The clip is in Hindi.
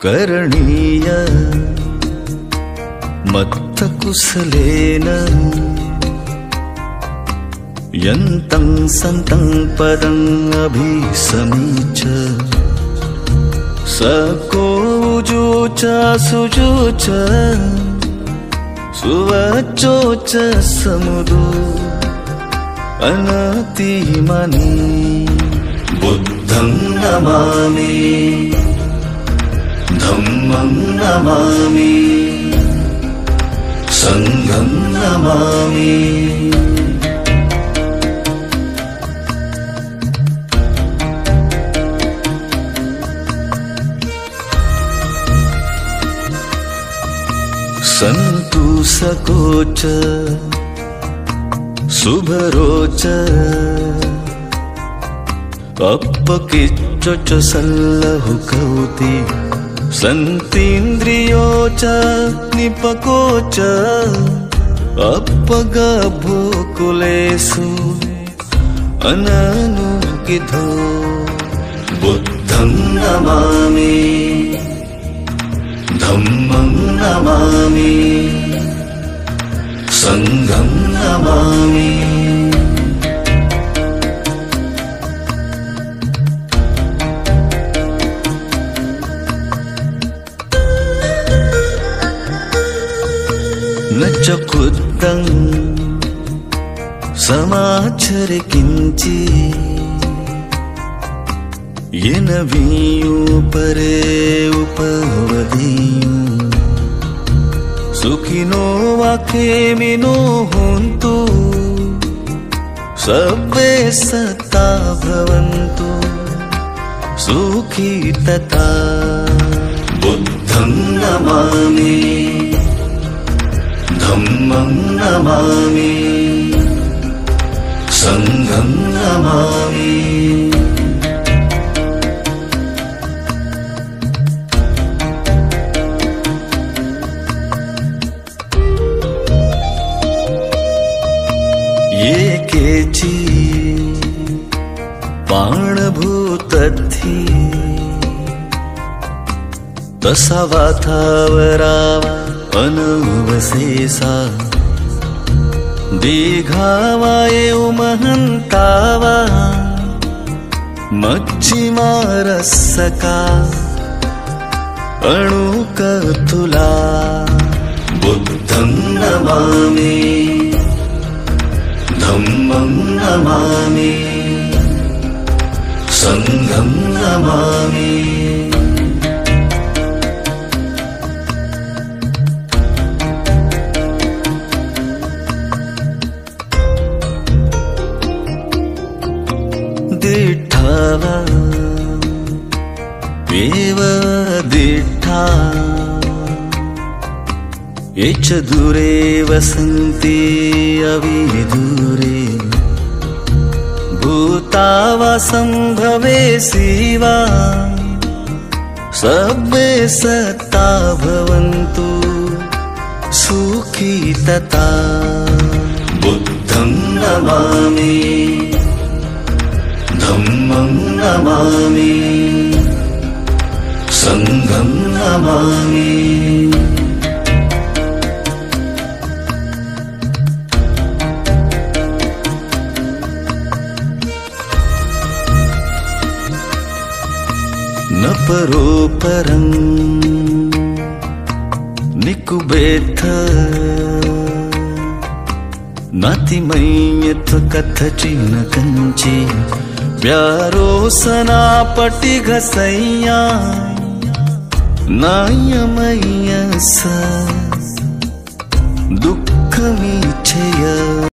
करणीय मत्तकुशलेन यन्तं सन्तं पदं अभिसमीच सकोजुच सुजुच सुवचोच समुदो अनतिमनि बुद्धं नमामि धम्मं नमामि संघं नमामि। सन्तु सकोच शुभरोच अपकिच्चोच सल्लहुकौति सन्तीन्द्रियोच निपकोच अपगभोकुलेषु अननुकिधो बुद्धं नमामि धम्मं नमामि संघं नमामि। न च कुद्धं समाचर किंचि येन वीयु परे उपवदीयु सुखिनो वाखेमिनो होन्तु सर्वे सत्ता भवन्तु सुखी तथा बुद्धं नमामि धम्मं नमामि संघं नमामि। ये केचि पाणभूतद्धि तसा वाथावरावा अनवशेषा दीघावा एव महन्तावा मच्छिमारसका अणुकतुला बुद्धं नमामि धम्मं नमामि संघं नमामि। दिट्ठवा एव दिट्ठा ये च दूरे वसन्ति अविदूरे भूतावा सम्भवे शिवा सर्वे सत्ता भवन्तु सुखी तथा बुद्धं नमामि धम्मं नमामि संघं नमामि। न परो परं निकुबेथ नातिमय्यथ कथचिन कंची प्यारो सनापटि घसैया नायमय्यस दुःखमीच्छय।